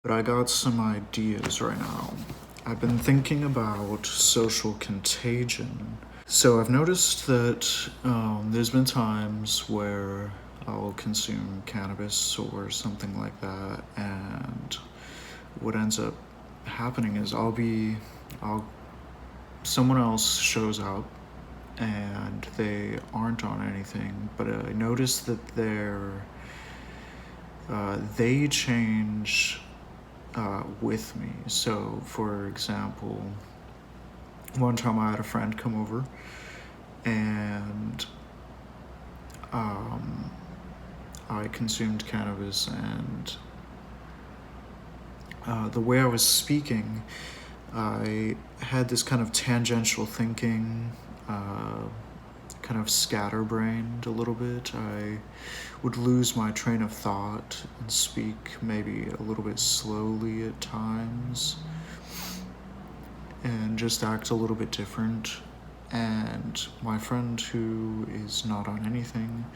but I got some ideas right now. I've been thinking about social contagion. So I've noticed that there's been times where I'll consume cannabis or something like that, and what ends up happening is someone else shows up and they aren't on anything, but I notice that they change with me. So, for example, one time I had a friend come over, and I consumed cannabis, and the way I was speaking, I had this kind of tangential thinking, kind of scatterbrained a little bit. I would lose my train of thought and speak maybe a little bit slowly at times and just act a little bit different. And my friend, who is not on anything,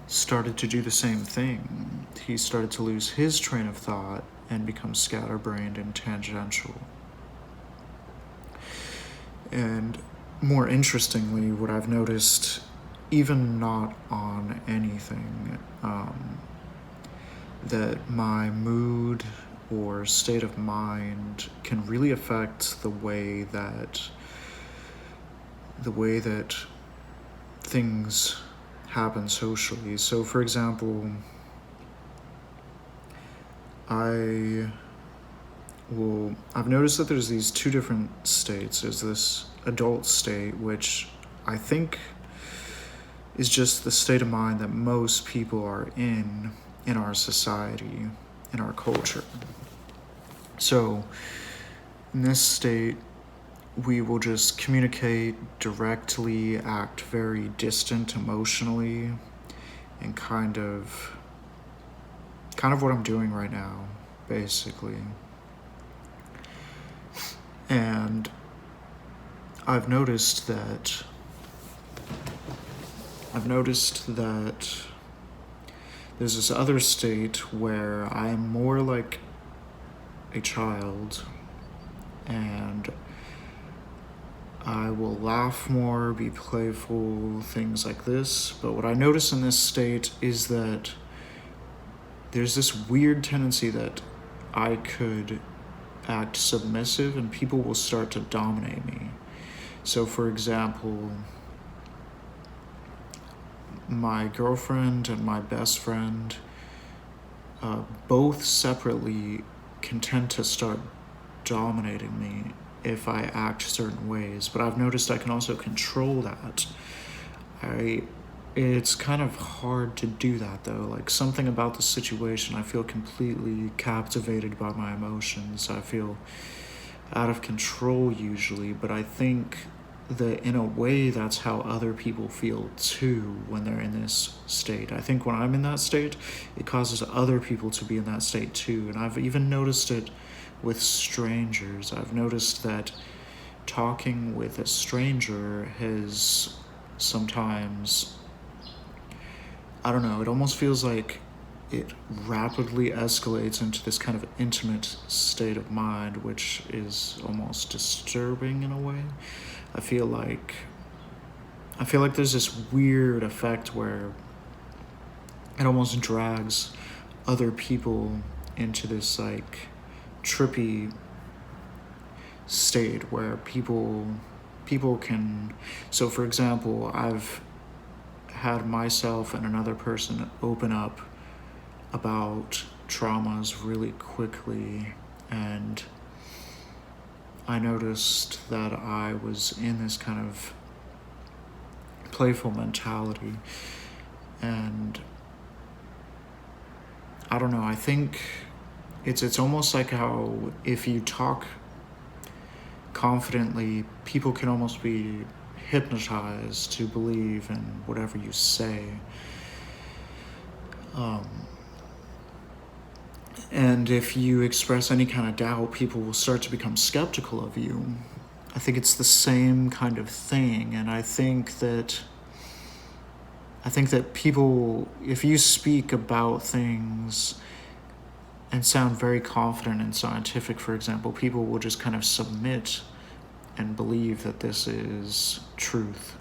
started to do the same thing. He started to lose his train of thought and become scatterbrained and tangential. And more interestingly, what I've noticed, even not on anything, that my mood or state of mind can really affect the way that things happen socially. So, for example, I've noticed that there's these two different states. There's this adult state, which I think is just the state of mind that most people are in our society, in our culture. So, in this state, we will just communicate directly, act very distant emotionally, and kind of what I'm doing right now, basically. And I've noticed that there's this other state where I'm more like a child, and I will laugh more, be playful, things like this. But what I notice in this state is that there's this weird tendency that I could act submissive and people will start to dominate me. So, for example, my girlfriend and my best friend both separately can tend to start dominating me if I act certain ways, but I've noticed I can also control that. It's kind of hard to do that though. Like, something about the situation, I feel completely captivated by my emotions. I feel out of control usually, but I think that in a way that's how other people feel too when they're in this state. I think when I'm in that state, it causes other people to be in that state too. And I've even noticed it with strangers. I've noticed that talking with a stranger has sometimes, I don't know, it almost feels like it rapidly escalates into this kind of intimate state of mind, which is almost disturbing in a way. I feel like there's this weird effect where it almost drags other people into this like trippy state where people can. So, for example, I've had myself and another person open up about traumas really quickly, and I noticed that I was in this kind of playful mentality, and I don't know, I think it's almost like how if you talk confidently, people can almost be hypnotized to believe in whatever you say. And if you express any kind of doubt, people will start to become skeptical of you. I think it's the same kind of thing, and I think that people, if you speak about things and sound very confident and scientific, for example, people will just kind of submit and believe that this is truth.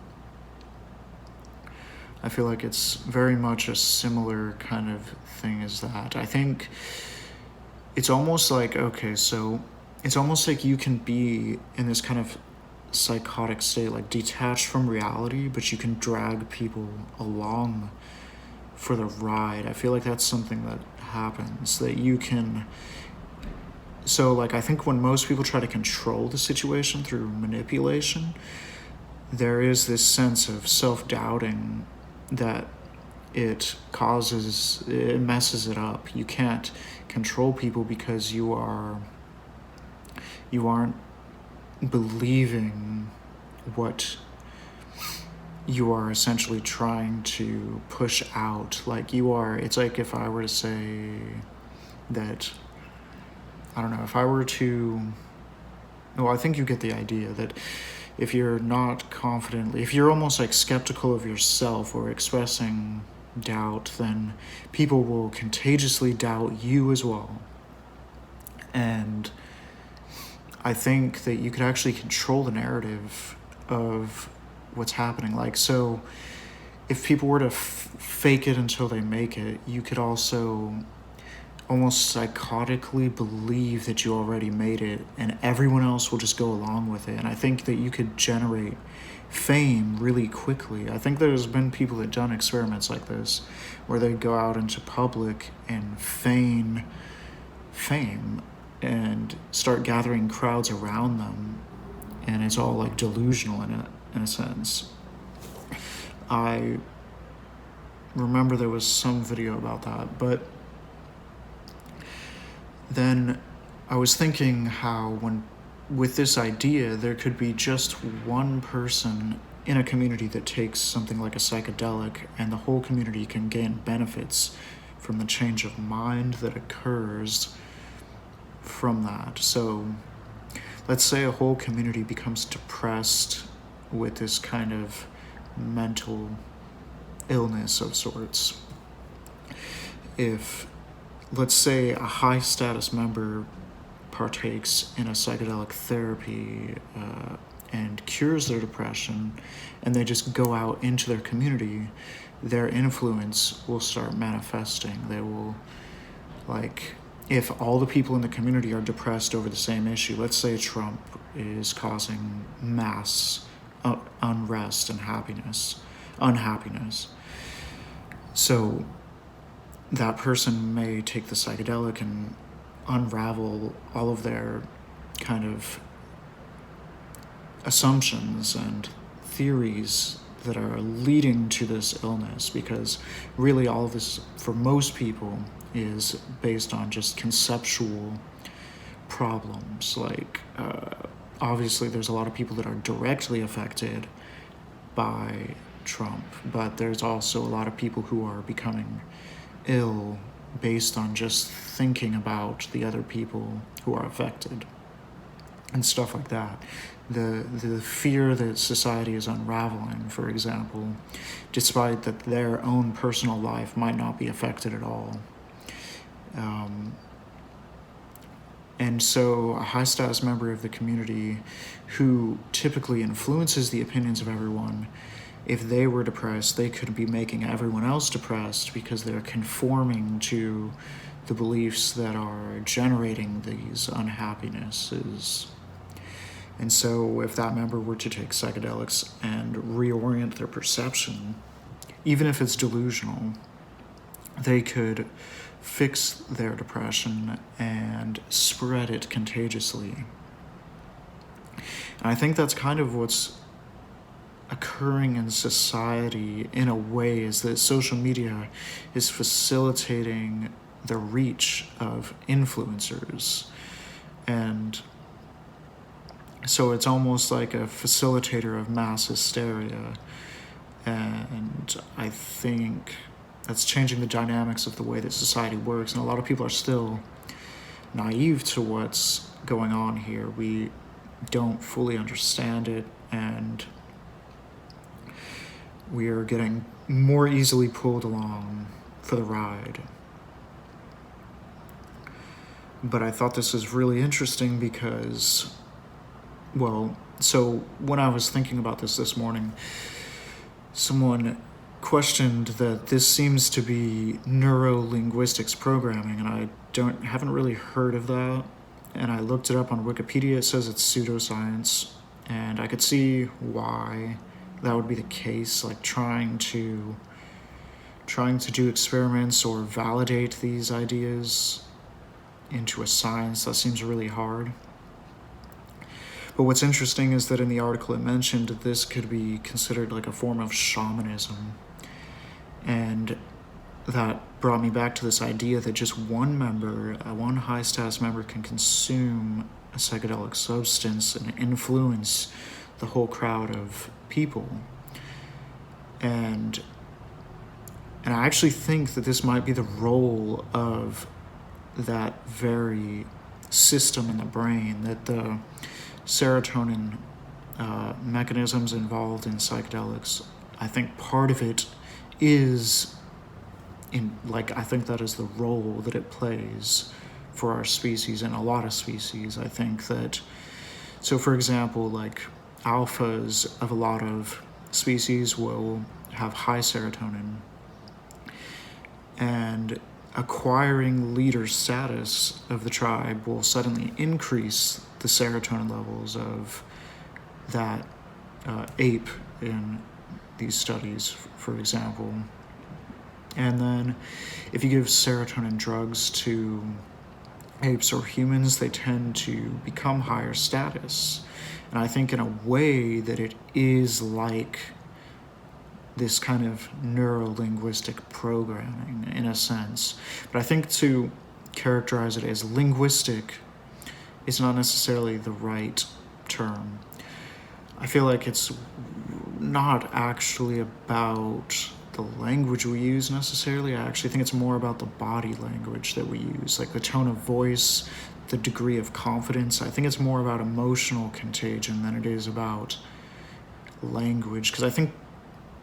I feel like it's very much a similar kind of thing as that. I think it's almost like, okay, so it's almost like you can be in this kind of psychotic state, like detached from reality, but you can drag people along for the ride. I feel like that's something that happens, that you can. So, like, I think when most people try to control the situation through manipulation, there is this sense of self-doubting that it messes it up. You can't control people because you aren't believing what you are essentially trying to push out. Like, it's like if I were to say that, I don't know, if I were to, well, I think you get the idea that if you're not confidently, if you're almost like skeptical of yourself or expressing doubt, then people will contagiously doubt you as well. And I think that you could actually control the narrative of what's happening. Like, so if people were to fake it until they make it, you could also almost psychotically believe that you already made it, and everyone else will just go along with it. And I think that you could generate fame really quickly. I think there's been people that done experiments like this, where they go out into public and feign fame and start gathering crowds around them, and it's all like delusional in a sense. I remember there was some video about that, but then I was thinking how with this idea, there could be just one person in a community that takes something like a psychedelic, and the whole community can gain benefits from the change of mind that occurs from that. So let's say a whole community becomes depressed with this kind of mental illness of sorts. If, let's say, a high status member partakes in a psychedelic therapy and cures their depression, and they just go out into their community, their influence will start manifesting. They will, like, if all the people in the community are depressed over the same issue, let's say Trump is causing mass unrest and unhappiness. So that person may take the psychedelic and unravel all of their kind of assumptions and theories that are leading to this illness, because really all of this, for most people, is based on just conceptual problems. Like, obviously there's a lot of people that are directly affected by Trump, but there's also a lot of people who are becoming ill based on just thinking about the other people who are affected and stuff like that. The fear that society is unraveling, for example, despite that their own personal life might not be affected at all. And so a high status member of the community who typically influences the opinions of everyone, if they were depressed, they could be making everyone else depressed because they're conforming to the beliefs that are generating these unhappinesses. And so if that member were to take psychedelics and reorient their perception, even if it's delusional, they could fix their depression and spread it contagiously. And I think that's kind of what's occurring in society in a way, is that social media is facilitating the reach of influencers. And so it's almost like a facilitator of mass hysteria. And I think that's changing the dynamics of the way that society works. And a lot of people are still naive to what's going on here. We don't fully understand it, and we are getting more easily pulled along for the ride. But I thought this was really interesting because, well, so when I was thinking about this morning, someone questioned that this seems to be neuro-linguistics programming, and I haven't really heard of that. And I looked it up on Wikipedia. It says it's pseudoscience, and I could see why that would be the case, like trying to do experiments or validate these ideas into a science. That seems really hard. But what's interesting is that in the article it mentioned that this could be considered like a form of shamanism. And that brought me back to this idea that just one high status member can consume a psychedelic substance and influence the whole crowd of people. And I actually think that this might be the role of that very system in the brain, that the serotonin mechanisms involved in psychedelics, I think part of it is I think that is the role that it plays for our species and a lot of species. I think that, so for example, like alphas of a lot of species will have high serotonin, and acquiring leader status of the tribe will suddenly increase the serotonin levels of that ape in these studies, for example. And then if you give serotonin drugs to apes or humans, they tend to become higher status. And I think in a way that it is like this kind of neuro-linguistic programming in a sense. But I think to characterize it as linguistic is not necessarily the right term. I feel like it's not actually about the language we use necessarily. I actually think it's more about the body language that we use, like the tone of voice, the degree of confidence. I think it's more about emotional contagion than it is about language, because I think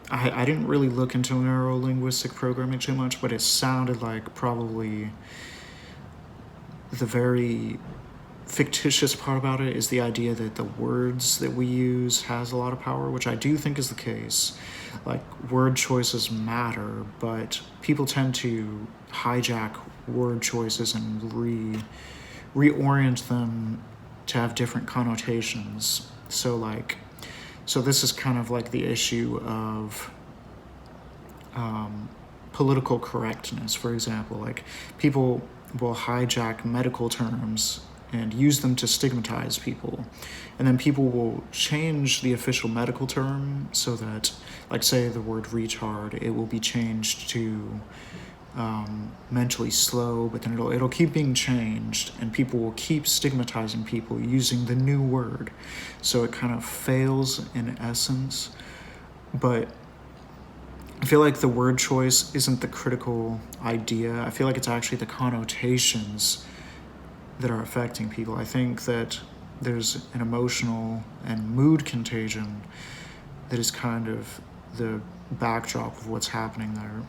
I didn't really look into neuro-linguistic programming too much, but it sounded like probably the very fictitious part about it is the idea that the words that we use has a lot of power, which I do think is the case. Like, word choices matter, but people tend to hijack word choices and reorient them to have different connotations. So this is kind of like the issue of political correctness, for example. Like, people will hijack medical terms and use them to stigmatize people. And then people will change the official medical term so that, like, say the word retard, it will be changed to mentally slow, but then it'll keep being changed, and people will keep stigmatizing people using the new word. So it kind of fails in essence. But I feel like the word choice isn't the critical idea. I feel like it's actually the connotations that are affecting people. I think that there's an emotional and mood contagion that is kind of the backdrop of what's happening there.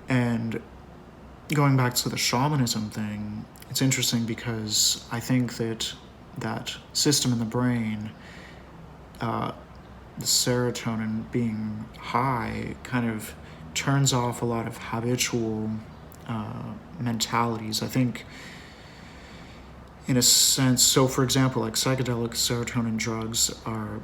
And going back to the shamanism thing, it's interesting because I think that that system in the brain, the serotonin being high, kind of turns off a lot of habitual mentalities. I think, in a sense, so for example, like psychedelic serotonin drugs are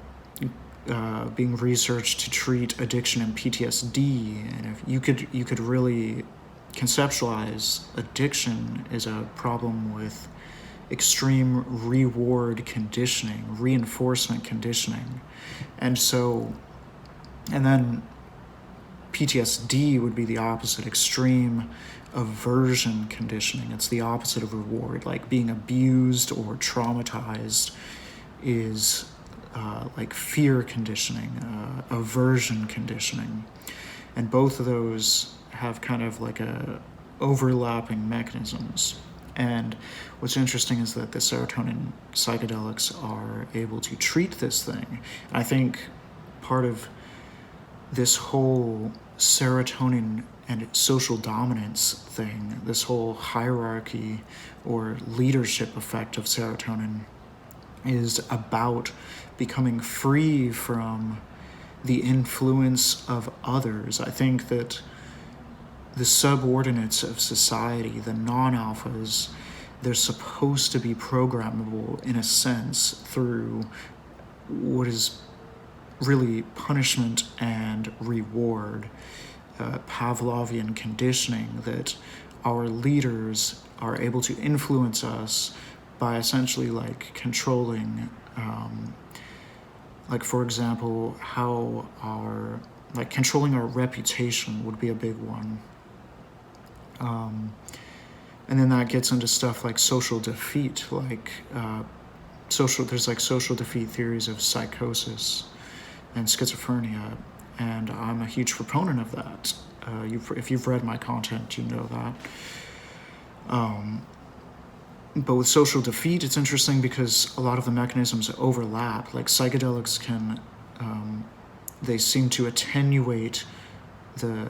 being researched to treat addiction and PTSD, and if you could really conceptualize addiction as a problem with extreme reward conditioning, reinforcement conditioning, and then PTSD would be the opposite, extreme aversion conditioning. It's the opposite of reward. Like, being abused or traumatized is like fear conditioning, aversion conditioning. And both of those have kind of like overlapping mechanisms. And what's interesting is that the serotonin psychedelics are able to treat this thing. I think part of this whole serotonin and social dominance thing, this whole hierarchy or leadership effect of serotonin, is about becoming free from the influence of others. I think that the subordinates of society, the non-alphas, they're supposed to be programmable in a sense through what is really punishment and reward, Pavlovian conditioning, that our leaders are able to influence us by essentially like controlling, like for example, how our, like controlling our reputation would be a big one. And then that gets into stuff like social defeat, like there's like social defeat theories of psychosis and schizophrenia, and I'm a huge proponent of that. If you've read my content, you know that. But with social defeat, it's interesting because a lot of the mechanisms overlap. Like psychedelics can, they seem to attenuate the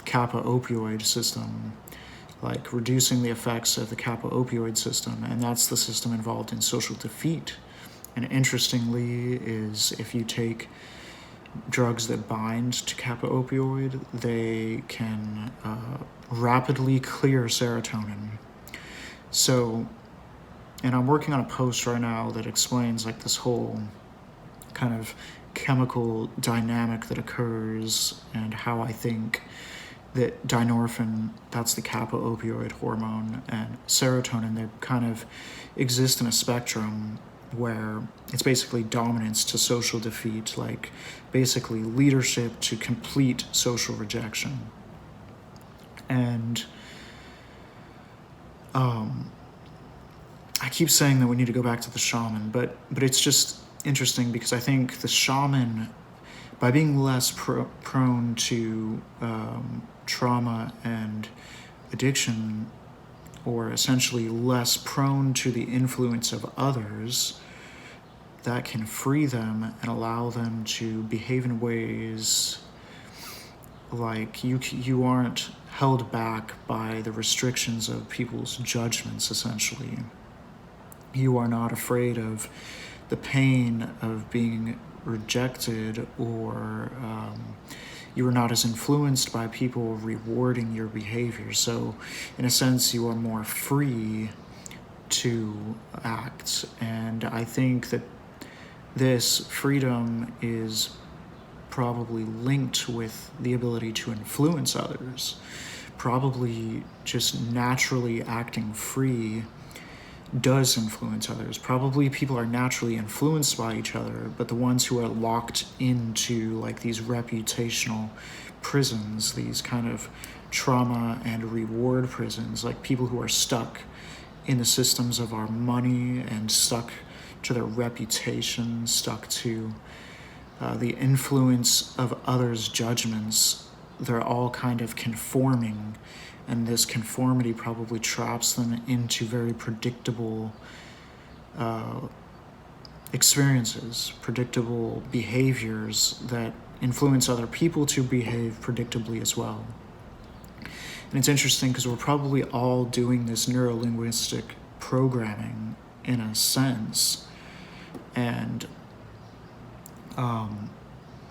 kappa opioid system, like reducing the effects of the kappa opioid system, and that's the system involved in social defeat. And interestingly is if you take drugs that bind to kappa opioid, they can rapidly clear serotonin. So, and I'm working on a post right now that explains like this whole kind of chemical dynamic that occurs and how I think that dynorphin, that's the kappa opioid hormone, and serotonin, they kind of exist in a spectrum where it's basically dominance to social defeat, like basically leadership to complete social rejection. And I keep saying that we need to go back to the shaman, but it's just interesting because I think the shaman, by being less prone to trauma and addiction, or essentially less prone to the influence of others, that can free them and allow them to behave in ways like you aren't held back by the restrictions of people's judgments, essentially. You are not afraid of the pain of being rejected, or you are not as influenced by people rewarding your behavior. So in a sense, you are more free to act. And I think that this freedom is probably linked with the ability to influence others. Probably just naturally acting free does influence others. Probably people are naturally influenced by each other, but the ones who are locked into like these reputational prisons, these kind of trauma and reward prisons, like people who are stuck in the systems of our money and stuck to their reputation, stuck to the influence of others' judgments, they're all kind of conforming, and this conformity probably traps them into very predictable experiences, predictable behaviors that influence other people to behave predictably as well. And it's interesting because we're probably all doing this neurolinguistic programming in a sense, and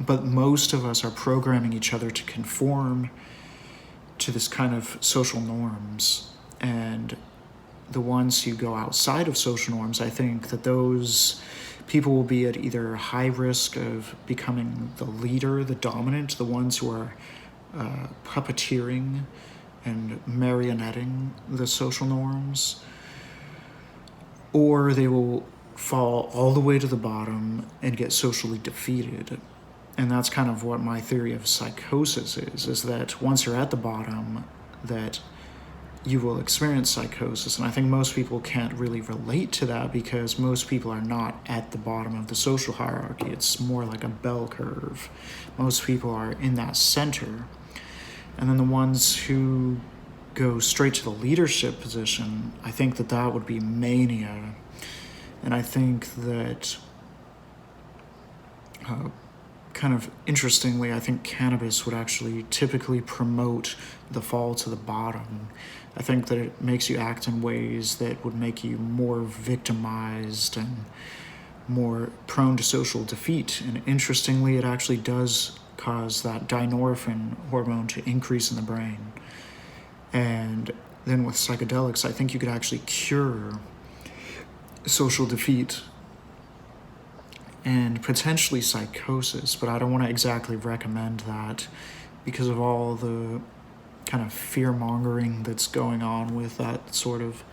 but most of us are programming each other to conform to this kind of social norms. And the ones who go outside of social norms, I think that those people will be at either high risk of becoming the leader, the dominant, the ones who are puppeteering and marionetting the social norms, or they will fall all the way to the bottom and get socially defeated. And that's kind of what my theory of psychosis is that once you're at the bottom, that you will experience psychosis. And I think most people can't really relate to that because most people are not at the bottom of the social hierarchy. It's more like a bell curve. Most people are in that center. And then the ones who go straight to the leadership position, I think that would be mania. And I think that kind of interestingly, I think cannabis would actually typically promote the fall to the bottom. I think that it makes you act in ways that would make you more victimized and more prone to social defeat. And interestingly, it actually does cause that dynorphin hormone to increase in the brain. And then with psychedelics, I think you could actually cure social defeat and potentially psychosis, but I don't want to exactly recommend that because of all the kind of fear-mongering that's going on with that sort of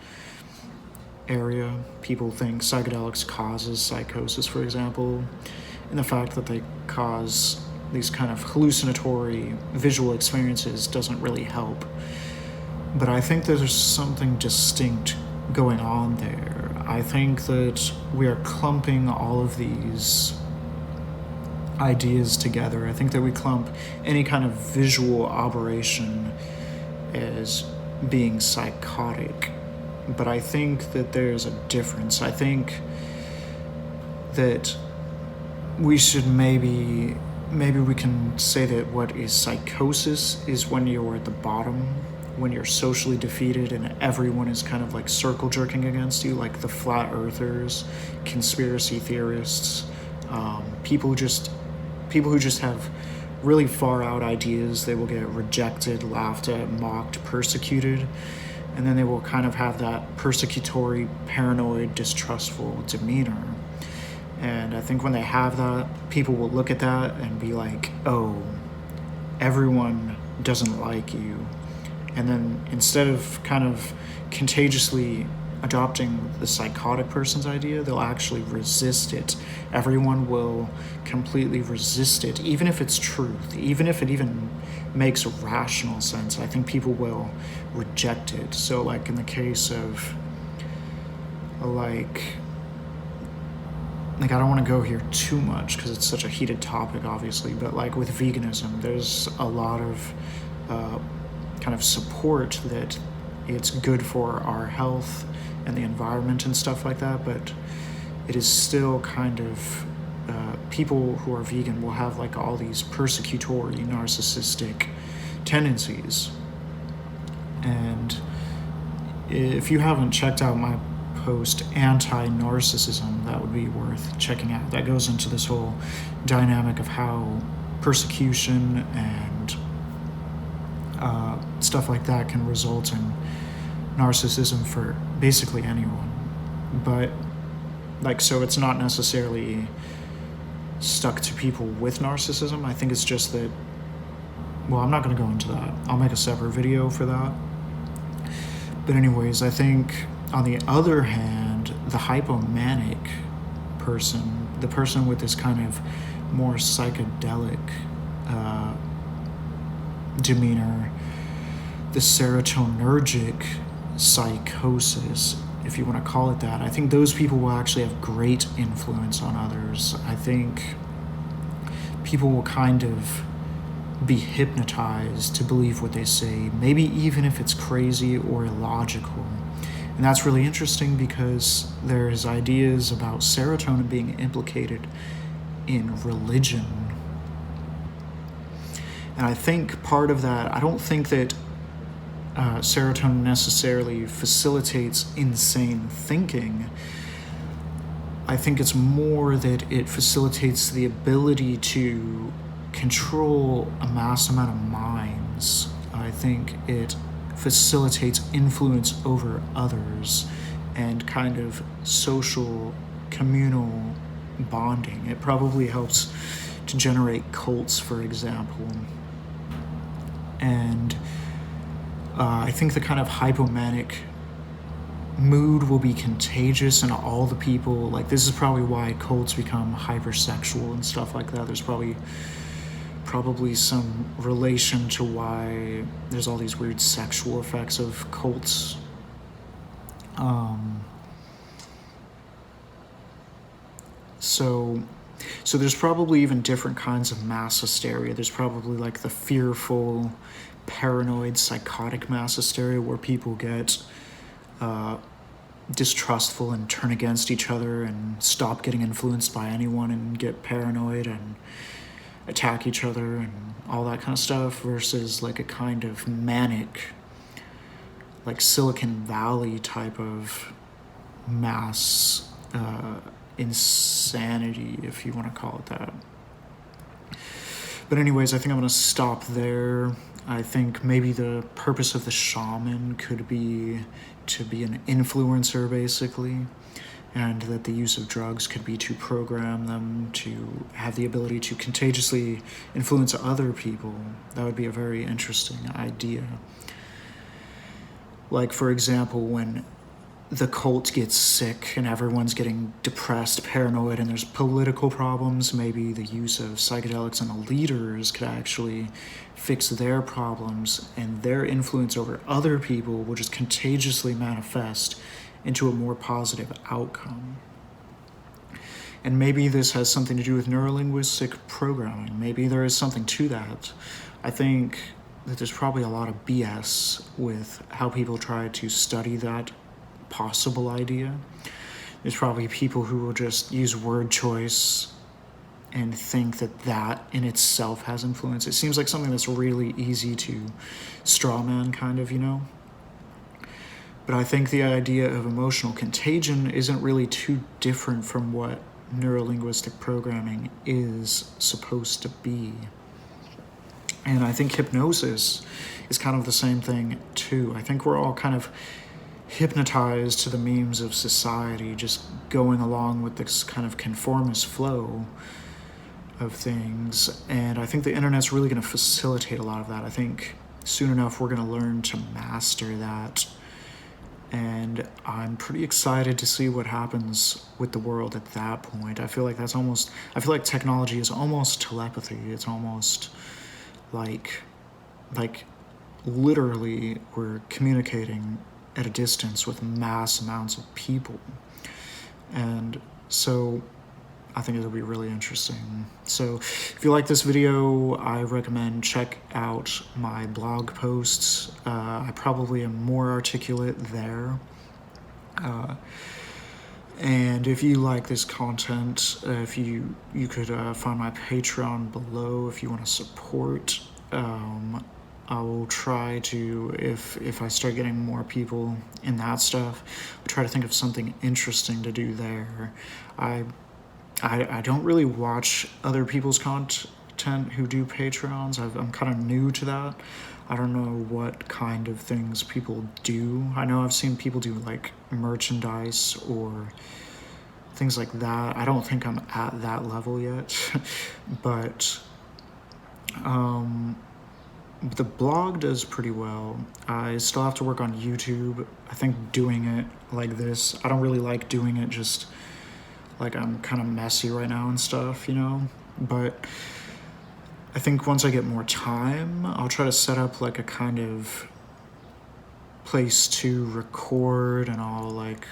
area. People think psychedelics causes psychosis, for example, and the fact that they cause these kind of hallucinatory visual experiences doesn't really help. But I think there's something distinct going on there. I think that we are clumping all of these ideas together. I think that we clump any kind of visual aberration as being psychotic. But I think that there's a difference. I think that we should maybe we can say that what is psychosis is when you're at the bottom, when you're socially defeated and everyone is kind of like circle jerking against you, like the flat earthers, conspiracy theorists, people who just have really far out ideas. They will get rejected, laughed at, mocked, persecuted, and then they will kind of have that persecutory, paranoid, distrustful demeanor. And I think when they have that, people will look at that and be like, oh, everyone doesn't like you. And then instead of kind of contagiously adopting the psychotic person's idea, they'll actually resist it. Everyone will completely resist it, even if it's truth, even if it even makes rational sense. I think people will reject it. So like in the case of like I don't want to go here too much because it's such a heated topic, obviously, but like with veganism, there's a lot of kind of support that it's good for our health and the environment and stuff like that, but it is still kind of people who are vegan will have like all these persecutory, narcissistic tendencies. And if you haven't checked out my post AntiNarcissism, that would be worth checking out. That goes into this whole dynamic of how persecution and stuff like that can result in narcissism for basically anyone. But like, so it's not necessarily stuck to people with narcissism. I think it's just that, well, I'm not going to go into that. I'll make a separate video for that. But anyways, I think on the other hand, the hypomanic person, the person with this kind of more psychedelic demeanor, the serotonergic psychosis, if you want to call it that, I think those people will actually have great influence on others. I think people will kind of be hypnotized to believe what they say, maybe even if it's crazy or illogical. And that's really interesting because there's ideas about serotonin being implicated in religion. And I think part of that, I don't think that serotonin necessarily facilitates insane thinking. I think it's more that it facilitates the ability to control a mass amount of minds. I think it facilitates influence over others and kind of social, communal bonding. It probably helps to generate cults, for example. And I think the kind of hypomanic mood will be contagious and all the people, like this is probably why cults become hypersexual and stuff like that. There's probably some relation to why there's all these weird sexual effects of cults. So there's probably even different kinds of mass hysteria. There's probably like the fearful, paranoid, psychotic mass hysteria where people get distrustful and turn against each other and stop getting influenced by anyone and get paranoid. And attack each other and all that kind of stuff, versus like a kind of manic, like Silicon Valley type of mass insanity, if you want to call it that. But anyways, I think I'm going to stop there. I think maybe the purpose of the shaman could be to be an influencer, basically, and that the use of drugs could be to program them to have the ability to contagiously influence other people. That would be a very interesting idea. Like, for example, when the cult gets sick and everyone's getting depressed, paranoid, and there's political problems, maybe the use of psychedelics and the leaders could actually fix their problems, and their influence over other people will just contagiously manifest into a more positive outcome. And maybe this has something to do with neurolinguistic programming. Maybe there is something to that. I think that there's probably a lot of BS with how people try to study that possible idea. There's probably people who will just use word choice and think that that in itself has influence. It seems like something that's really easy to strawman, kind of, you know? But I think the idea of emotional contagion isn't really too different from what neurolinguistic programming is supposed to be. And I think hypnosis is kind of the same thing too. I think we're all kind of hypnotized to the memes of society, just going along with this kind of conformist flow of things. And I think the internet's really going to facilitate a lot of that. I think soon enough we're going to learn to master that. And I'm pretty excited to see what happens with the world at that point. I feel like technology is almost telepathy. It's almost like literally we're communicating at a distance with mass amounts of people. And so I think it'll be really interesting. So if you like this video, I recommend check out my blog posts. I probably am more articulate there. And if you like this content, if you could find my Patreon below if you want to support. I will try to, if I start getting more people in that stuff, I'll try to think of something interesting to do there. I don't really watch other people's content who do Patreons. I'm kind of new to that. I don't know what kind of things people do. I know I've seen people do like merchandise or things like that. I don't think I'm at that level yet, but the blog does pretty well. I still have to work on YouTube. I think doing it like this, I don't really like doing it just like I'm kind of messy right now and stuff, you know? But I think once I get more time, I'll try to set up like a kind of place to record, and I'll like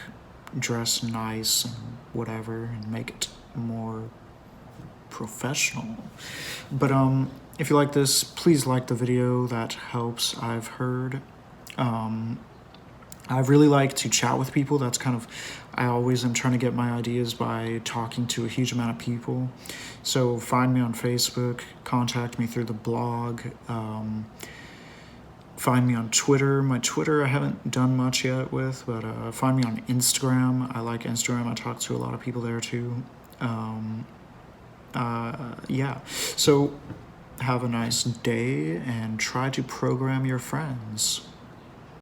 dress nice and whatever and make it more professional. But if you like this, please like the video. That helps, I've heard. I really like to chat with people. That's kind of, I always am trying to get my ideas by talking to a huge amount of people. So find me on Facebook, contact me through the blog, find me on Twitter. My Twitter I haven't done much yet with, but find me on Instagram. I like Instagram. I talk to a lot of people there too. Yeah, so have a nice day and try to program your friends.